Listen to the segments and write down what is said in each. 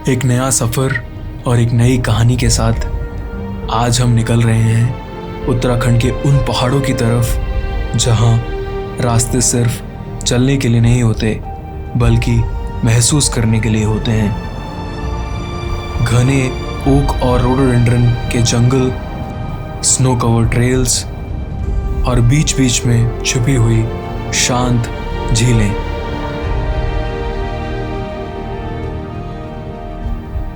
एक नया सफ़र और एक नई कहानी के साथ आज हम निकल रहे हैं उत्तराखंड के उन पहाड़ों की तरफ जहां रास्ते सिर्फ चलने के लिए नहीं होते बल्कि महसूस करने के लिए होते हैं। घने ओक और रोडोडेंड्रन के जंगल, स्नो कवर ट्रेल्स और बीच बीच में छुपी हुई शांत झीलें।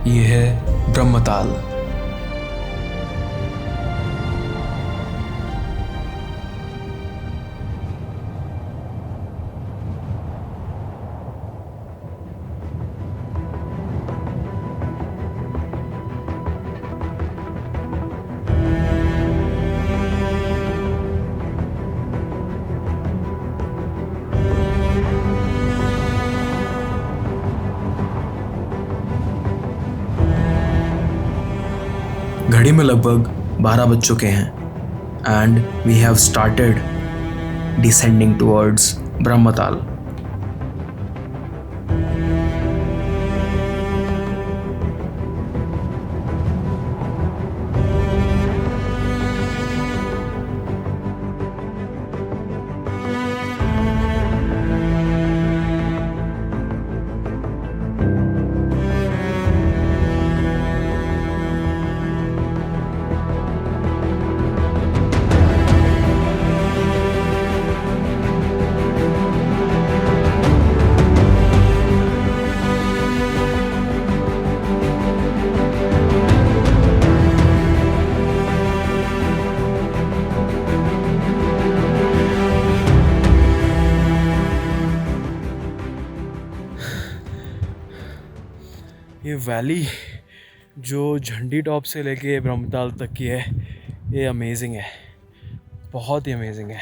ये है ब्रह्मताल। घड़ी में लगभग 12 बज चुके हैं and we have started descending towards Brahmatal. ये वैली जो झंडी टॉप से लेके ब्रह्मताल तक की है, ये अमेजिंग है, बहुत ही अमेजिंग है।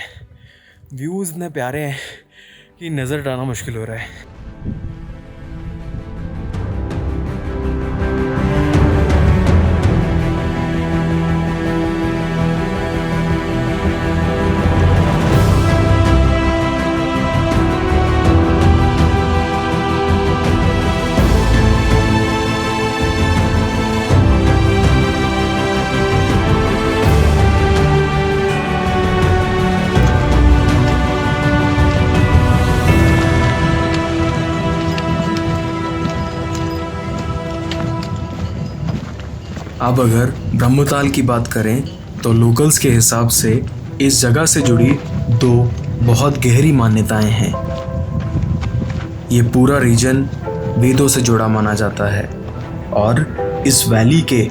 व्यूज़ इतने प्यारे हैं कि नज़र हटाना मुश्किल हो रहा है। अब अगर ब्रह्मताल की बात करें तो लोकल्स के हिसाब से इस जगह से जुड़ी दो बहुत गहरी मान्यताएं हैं। ये पूरा रीजन वेदों से जुड़ा माना जाता है और इस वैली के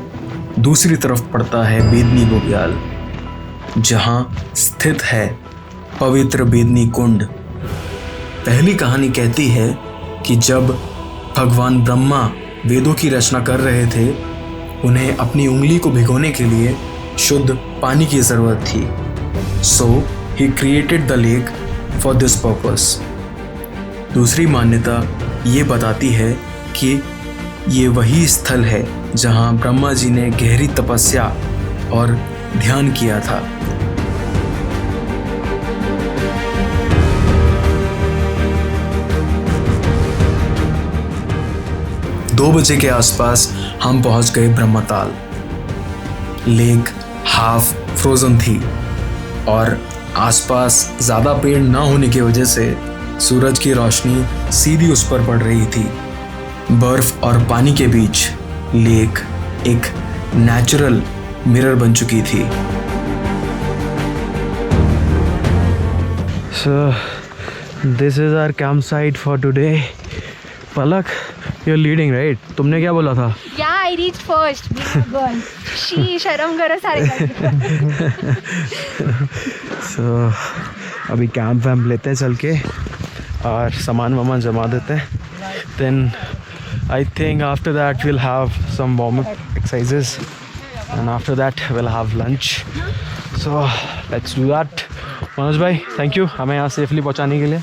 दूसरी तरफ पड़ता है बेदनी बुग्याल, जहां स्थित है पवित्र बेदनी कुंड। पहली कहानी कहती है कि जब भगवान ब्रह्मा वेदों की रचना कर रहे थे, उन्हें अपनी उंगली को भिगोने के लिए शुद्ध पानी की ज़रूरत थी। So he created the lake for this purpose. दूसरी मान्यता ये बताती है कि ये वही स्थल है जहां ब्रह्मा जी ने गहरी तपस्या और ध्यान किया था। 2 बजे के आसपास हम पहुंच गए ब्रह्मताल। लेक हाफ फ्रोजन थी और आसपास ज़्यादा पेड़ ना होने की वजह से सूरज की रोशनी सीधी उस पर पड़ रही थी। बर्फ और पानी के बीच लेक एक नेचुरल मिरर बन चुकी थी। So this is our campsite for today. Palak, you're leading, right? तुमने क्या बोला था? Yeah, I reached first. Being a girl. She शर्म करो सारे। So अभी कैंप वैम्प लेते हैं चल के और सामान वामान जमा देते हैं। Then I think after that we'll have some warm-up exercises and after that we'll have lunch. So let's do that. Manoj भाई, थैंक यू हमें यहाँ सेफली पहुँचाने के लिए।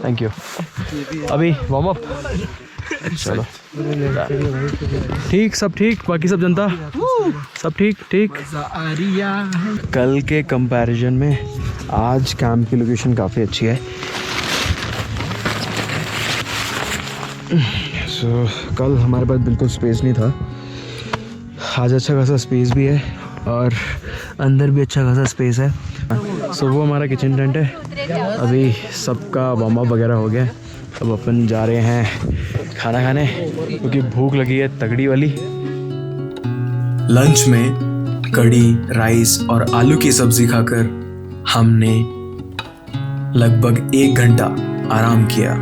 Thank you. अभी वार्म अप, चलो ठीक, सब ठीक, बाकी सब जनता सब ठीक ठीक। कल के कंपैरिजन में आज कैंप की लोकेशन काफ़ी अच्छी है। सो कल हमारे पास बिल्कुल स्पेस नहीं था, आज अच्छा खासा स्पेस भी है और अंदर भी अच्छा खासा स्पेस है। सो वो हमारा किचन टेंट है। अभी सबका वार्म अप वगैरह हो गया, अब अपन जा रहे हैं खाना खाने क्योंकि भूख लगी है तगड़ी वाली। लंच में कड़ी, राइस और आलू की सब्जी खाकर हमने लगभग 1 घंटा आराम किया।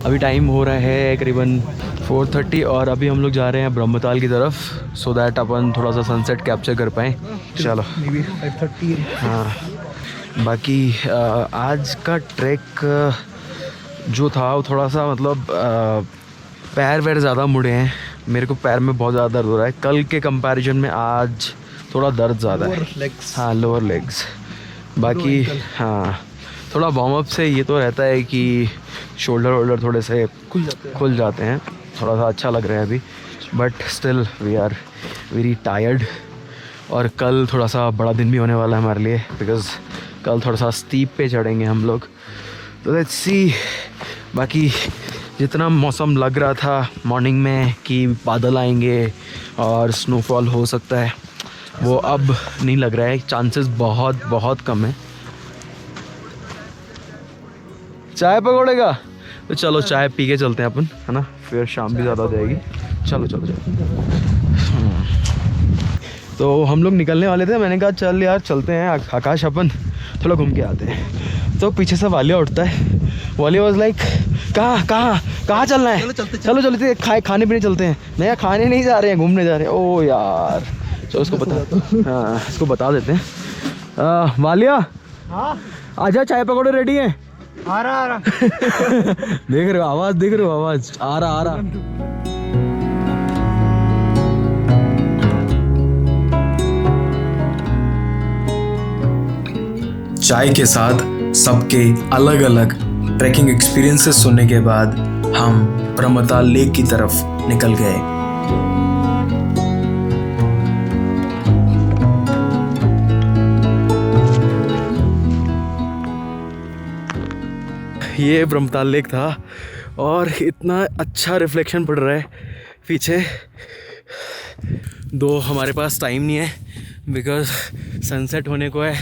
अभी टाइम हो रहा है करीबन 4:30 और अभी हम लोग जा रहे हैं ब्रह्मताल की तरफ, सो दैट अपन थोड़ा सा सनसेट कैप्चर कर पाएँ। चलो 5:30। हाँ, बाकी आज का ट्रैक जो था वो थोड़ा सा मतलब पैर वैर ज़्यादा मुड़े हैं, मेरे को पैर में बहुत ज़्यादा दर्द हो रहा है। कल के कंपैरिजन में आज थोड़ा दर्द ज़्यादा है। हाँ, लोअर लेग्स। बाकी हाँ, थोड़ा वार्म अप से ये तो रहता है कि शोल्डर वोल्डर थोड़े से खुल जाते हैं, थोड़ा सा अच्छा लग रहा है अभी, but still we are very tired. और कल थोड़ा सा बड़ा दिन भी होने वाला है हमारे लिए, बिकॉज़ कल थोड़ा सा स्टीप पे चढ़ेंगे हम लोग, तो लेट्स सी। बाकी जितना मौसम लग रहा था मॉर्निंग में कि बादल आएंगे और स्नोफॉल हो सकता है, वो अब नहीं लग रहा है, चांसेस बहुत बहुत कम है। चाय पकौड़े का तो चलो चाय पी के चलते हैं अपन, है ना, फिर शाम भी ज़्यादा हो जाएगी। चलो चलो चलो। तो हम लोग निकलने वाले थे, मैंने कहा चल यार चलते हैं आकाश, अपन थोड़ा घूम के आते हैं। तो पीछे से वालिया उठता है, वालिया वाज लाइक कहाँ चलना है, चलो चलते खाने पीने चलते हैं। नहीं यार, खाने नहीं जा रहे हैं, घूमने जा रहे हैं। ओ यार चलो उसको बता, हाँ इसको बता देते हैं। वालिया आजा, चाय पकौड़े रेडी हैं। आ रहा देख रहे हो आवाज, देख रहे हो आवाज, आ रहा। चाय के साथ सबके अलग अलग ट्रैकिंग एक्सपीरियंसेस सुनने के बाद हम ब्रह्मताल लेक की तरफ निकल गए। ये ब्रह्मताल लेक था और इतना अच्छा रिफ्लेक्शन पड़ रहा है पीछे। दो हमारे पास टाइम नहीं है बिकॉज़ सनसेट होने को है,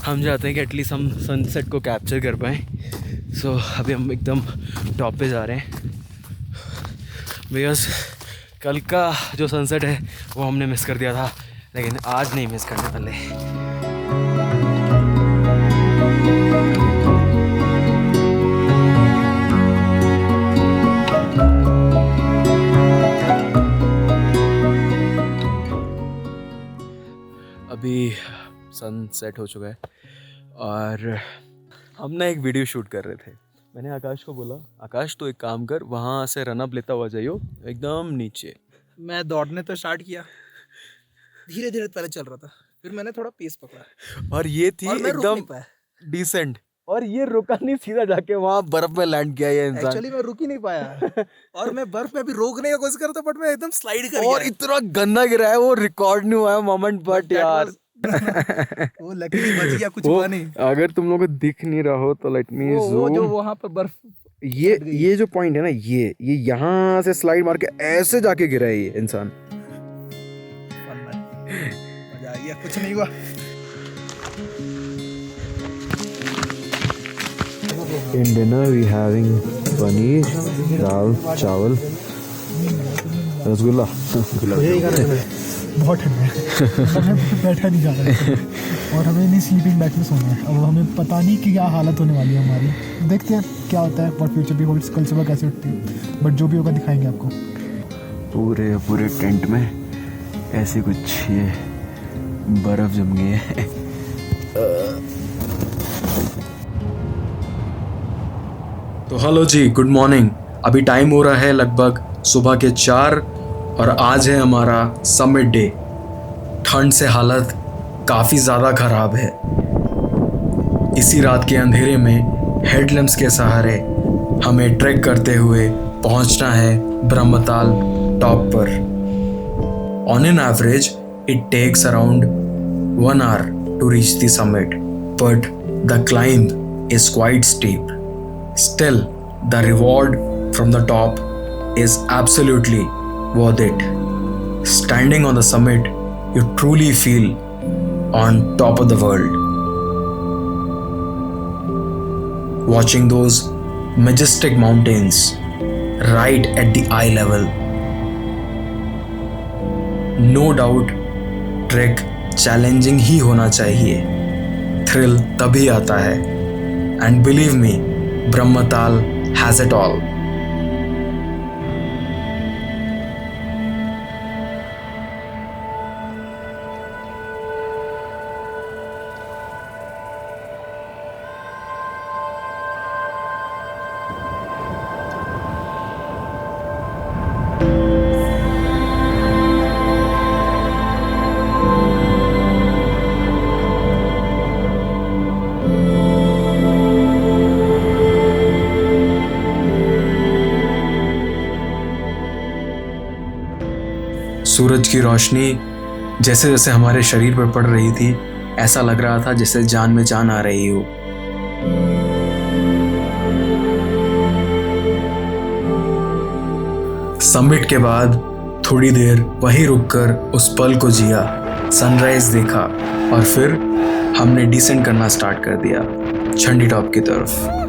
हम चाहते हैं कि एटलीस्ट हम सनसेट को कैप्चर कर पाएँ। सो अभी हम एकदम टॉप पे जा रहे हैं बिकॉज़ कल का जो सनसेट है वो हमने मिस कर दिया था, लेकिन आज नहीं मिस करने वाले। अभी सनसेट हो चुका है और हम ना एक वीडियो शूट कर रहे थे। मैंने आकाश को बोला, आकाश तो एक काम कर, वहाँ से रनअप लेता हुआ जाइयो एकदम नीचे। मैं दौड़ने तो स्टार्ट किया, धीरे धीरे पहले चल रहा था, फिर मैंने थोड़ा पेस पकड़ा और ये थी एकदम डिसेंट, और ये रुका नहीं, सीधा जाके वहाँ बर्फ में लैंड किया ये इंसान। एक्चुअली मैं रुक ही नहीं पाया और मैं बर्फ में भी रोकने की कोशिश कर रहा था, बट मैं एकदम स्लाइड कर गया और इतना गंदा गिरा है, वो रिकॉर्ड नहीं हुआ है मोमेंट, बट यार वो लकीली बच गया, कुछ हुआ नहीं। अगर तुम लोगों को दिख नहीं रहा हो तो लेट मी वो जो वहाँ पर बर्फ, ये जो पॉइंट है ना, ये यहाँ से स्लाइड मार के ऐसे जाके गिरा है ये इंसान। मजा आ गया, कुछ नहीं हुआ। In dinner we having paneer, dal, चावल, रसगुल्ला। बहुत ठंड है, बैठा नहीं जा रहा है और हमें नहीं स्लीपिंग बैग में सोना है। अब हमें पता नहीं कि क्या हालत होने वाली है हमारी, देखते हैं क्या होता है, व्हाट फ्यूचर भी होल्ड्स, कल सुबह कैसे उठती है, बट जो भी होगा दिखाएंगे आपको। पूरे टेंट में ऐसी कुछ ये बर्फ जम गई है। तो हेलो जी, गुड मॉर्निंग। अभी टाइम हो रहा है लगभग सुबह के 4 और आज है हमारा समिट डे। ठंड से हालत काफ़ी ज़्यादा ख़राब है। इसी रात के अंधेरे में हेडलैम्प्स के सहारे हमें ट्रैक करते हुए पहुंचना है ब्रह्मताल टॉप पर। On an average it takes around 1 hour to reach the summit, but the climb is quite steep. Still, the reward from the top is absolutely worth it. Standing on the summit, you truly feel on top of the world. Watching those majestic mountains right at the eye level. No doubt, trek challenging ही होना चाहिए, thrill तभी आता है, and believe me, Brahmatal has it all. सूरज की रोशनी जैसे जैसे हमारे शरीर पर पड़ रही थी, ऐसा लग रहा था जैसे जान में जान आ रही हो। समिट के बाद थोड़ी देर वहीं रुककर उस पल को जिया, सनराइज देखा और फिर हमने डिसेंड करना स्टार्ट कर दिया छंडी टॉप की तरफ।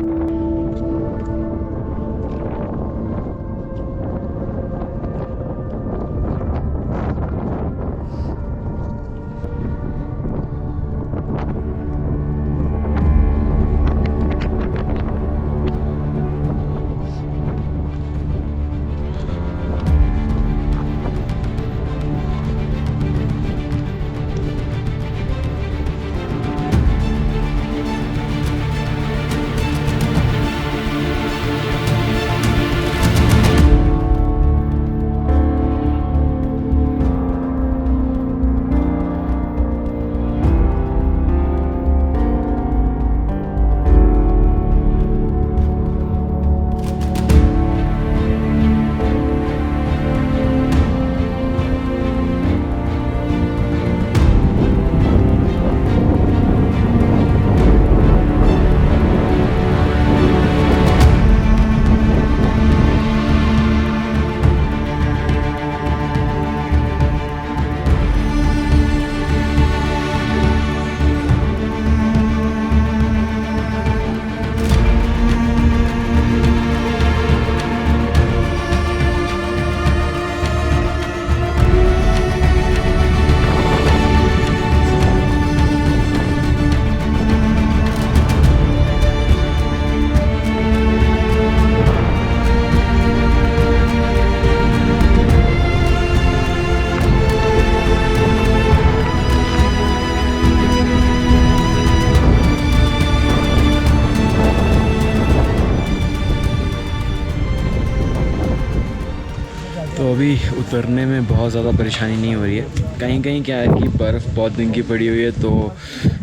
तो अभी उतरने में बहुत ज़्यादा परेशानी नहीं हो रही है। कहीं कहीं क्या है कि बर्फ़ बहुत दिन की पड़ी हुई है, तो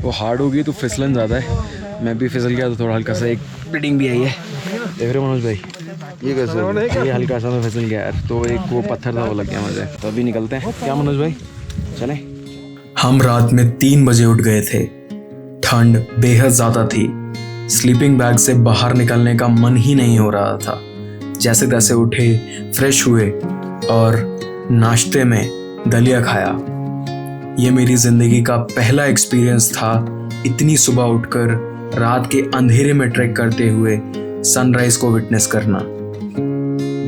वो हार्ड होगी तो फिसलन ज़्यादा है। मैं भी फिसल गया तो थोड़ा हल्का सा एक ब्लीडिंग भी आई है। देख रहे मनोज भाई, ये कैसे ये हल्का सा मैं फिसल गया यार, तो एक वो पत्थर था वो लग गया मुझे। तो अभी निकलते हैं क्या मनोज भाई, चलें? हम रात में 3 बजे उठ गए थे। ठंड बेहद ज़्यादा थी। स्लीपिंग बैग से बाहर निकलने का मन ही नहीं हो रहा था। जैसे तैसे उठे, फ्रेश हुए और नाश्ते में दलिया खाया। ये मेरी ज़िंदगी का पहला एक्सपीरियंस था, इतनी सुबह उठकर रात के अंधेरे में ट्रैक करते हुए सनराइज को विटनेस करना,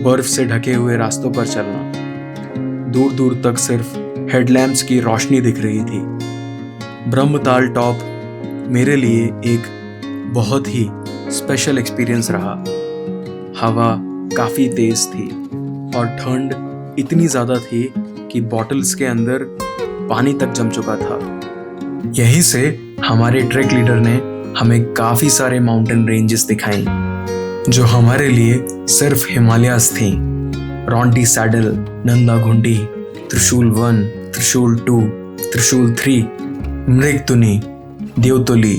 बर्फ से ढके हुए रास्तों पर चलना। दूर दूर तक सिर्फ हेडलैम्प्स की रोशनी दिख रही थी। ब्रह्मताल टॉप मेरे लिए एक बहुत ही स्पेशल एक्सपीरियंस रहा। हवा काफ़ी तेज थी और ठंड इतनी ज़्यादा थी कि बॉटल्स के अंदर पानी तक जम चुका था। यहीं से हमारे ट्रैक लीडर ने हमें काफ़ी सारे माउंटेन रेंजेस दिखाई जो हमारे लिए सिर्फ हिमालयास थी। रॉन्टी सैडल, नंदा घुंडी, त्रिशूल 1, त्रिशूल 2, त्रिशूल 3, मृगतुनी, देवतोली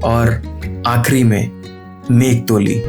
और आखिरी में मेघतोली।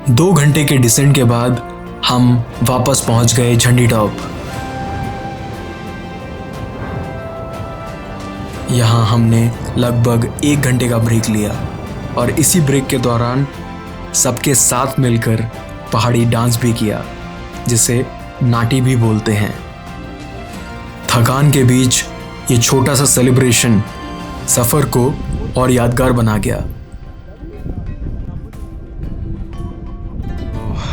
2 घंटे के डिसेंट के बाद हम वापस पहुंच गए झंडी टॉप। यहाँ हमने लगभग 1 घंटे का ब्रेक लिया और इसी ब्रेक के दौरान सबके साथ मिलकर पहाड़ी डांस भी किया, जिसे नाटी भी बोलते हैं। थकान के बीच ये छोटा सा सेलिब्रेशन सफ़र को और यादगार बना गया।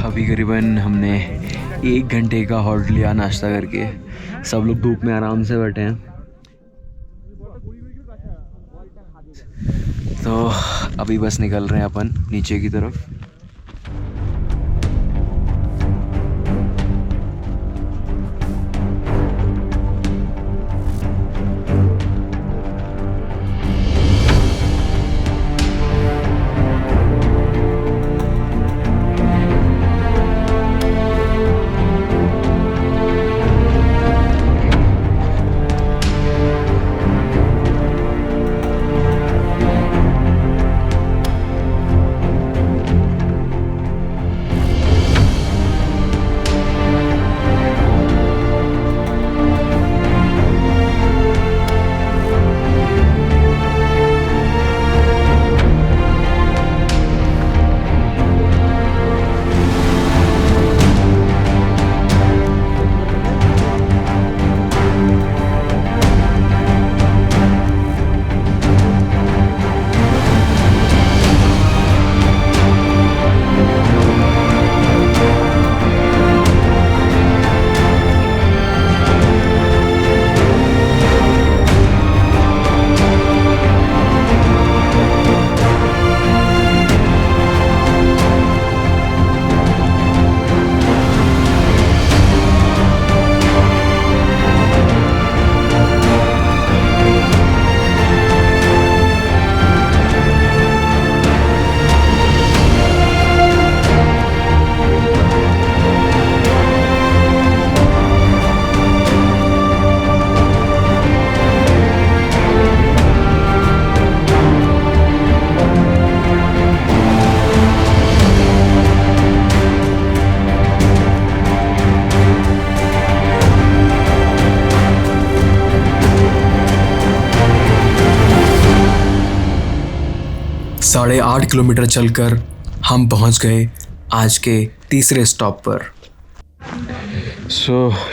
अभी करीबन हमने 1 घंटे का हॉल्ट लिया नाश्ता करके। सब लोग धूप में आराम से बैठे हैं। तो अभी बस निकल रहे हैं अपन नीचे की तरफ। साढ़े 8 किलोमीटर चलकर हम पहुंच गए आज के तीसरे स्टॉप पर।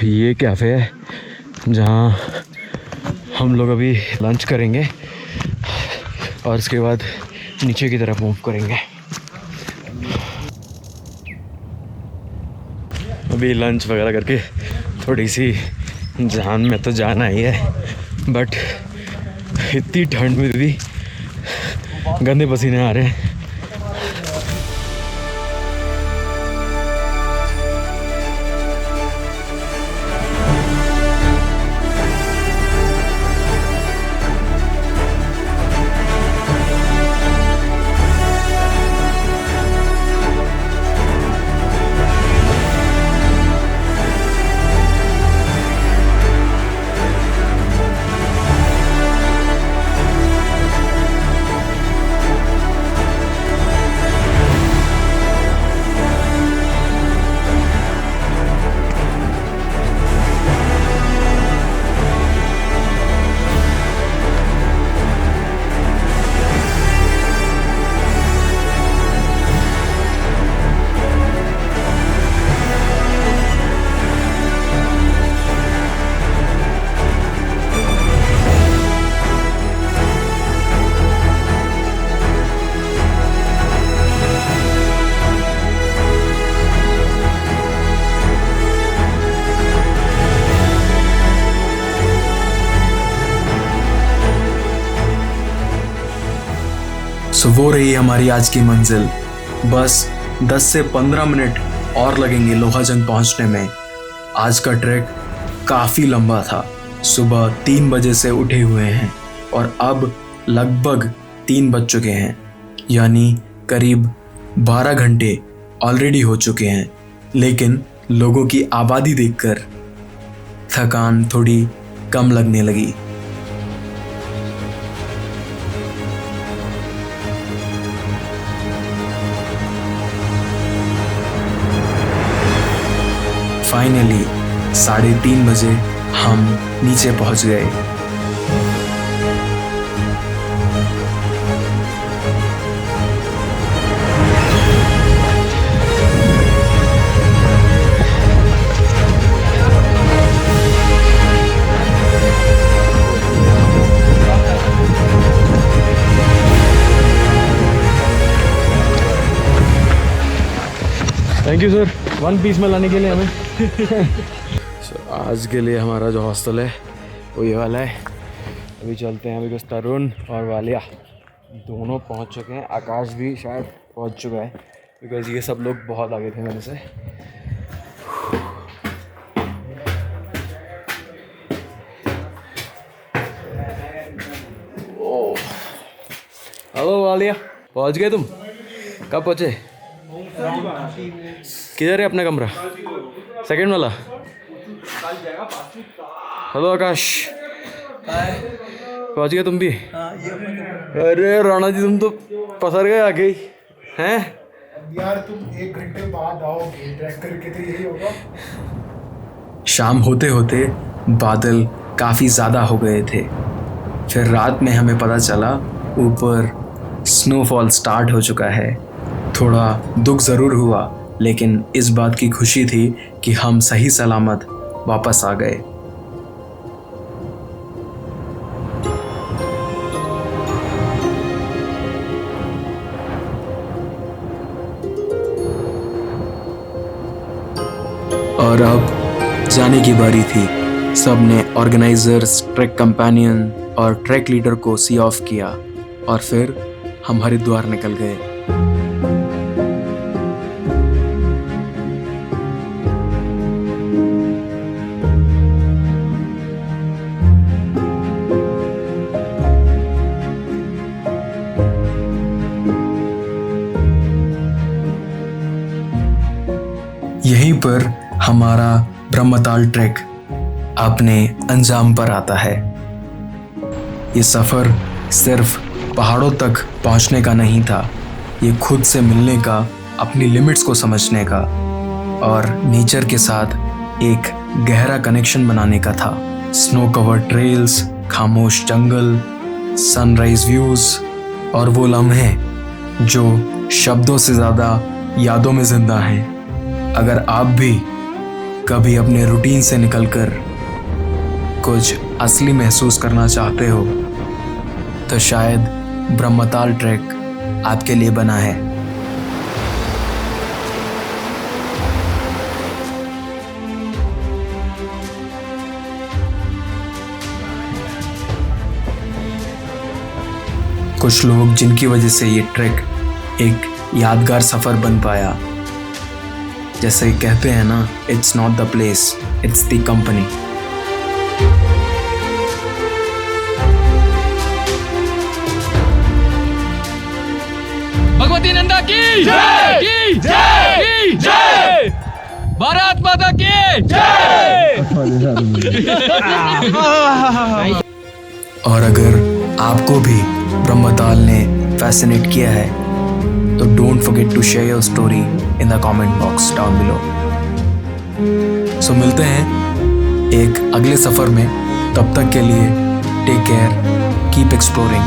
ये कैफ़े है जहाँ हम लोग अभी लंच करेंगे और उसके बाद नीचे की तरफ मूव करेंगे। अभी लंच वगैरह करके थोड़ी सी जान में तो जान आई है, बट इतनी ठंड में भी गंदे पसीने आ रहे हैं। सो वो रही हमारी आज की मंजिल। बस 10 से 15 मिनट और लगेंगे लोहाजंग पहुंचने में। आज का ट्रैक काफ़ी लंबा था। सुबह 3 बजे से उठे हुए हैं और अब लगभग 3 बज चुके हैं, यानी करीब 12 घंटे ऑलरेडी हो चुके हैं। लेकिन लोगों की आबादी देखकर थकान थोड़ी कम लगने लगी। फाइनली 3:30 बजे हम नीचे पहुंच गए। थैंक यू सर 1 पीस में लाने के लिए हमें। आज के लिए हमारा जो हॉस्टल है वो ये वाला है। अभी चलते हैं बिकॉज तरुण और वालिया दोनों पहुंच चुके हैं। आकाश भी शायद पहुंच चुका है बिकॉज ये सब लोग बहुत आगे थे मेरे से। हेलो वालिया, पहुंच गए तुम? कब पहुंचे? किधर है अपना कमरा? सेकंड वाला। हेलो आकाश, पहुंच गए तुम भी? अरे राणा जी तुम तो पसर गए आगे ही हैं यार। तुम 1 घंटे बाद आओगे ट्रैक करके तो यही होगा। शाम होते होते बादल काफ़ी ज़्यादा हो गए थे। फिर रात में हमें पता चला ऊपर स्नोफॉल स्टार्ट हो चुका है। थोड़ा दुख ज़रूर हुआ, लेकिन इस बात की खुशी थी कि हम सही सलामत वापस आ गए। और अब जाने की बारी थी। सब ने ऑर्गेनाइजर्स, ट्रैक कंपेनियन और ट्रैक लीडर को सी ऑफ किया और फिर हम हरिद्वार निकल गए। यहीं पर हमारा ब्रह्मताल ट्रैक अपने अंजाम पर आता है। ये सफ़र सिर्फ पहाड़ों तक पहुंचने का नहीं था, ये खुद से मिलने का, अपनी लिमिट्स को समझने का और नेचर के साथ एक गहरा कनेक्शन बनाने का था। स्नो कवर्ड ट्रेल्स, खामोश जंगल, सनराइज व्यूज़ और वो लम्हे जो शब्दों से ज़्यादा यादों में ज़िंदा हैं। अगर आप भी कभी अपने रूटीन से निकलकर कुछ असली महसूस करना चाहते हो तो शायद ब्रह्मताल ट्रैक आपके लिए बना है। कुछ लोग जिनकी वजह से ये ट्रैक एक यादगार सफ़र बन पाया, जैसे कहते हैं ना, it's not the place, it's the company. Bhagwati Nanda की जय, की जय, की जय, भारत माता की जय। और अगर आपको भी ब्रह्मताल ने फैसिनेट किया है तो don't forget to share your story in the comment box down below. So मिलते हैं एक अगले सफ़र में। तब तक के लिए टेक केयर, कीप एक्सप्लोरिंग।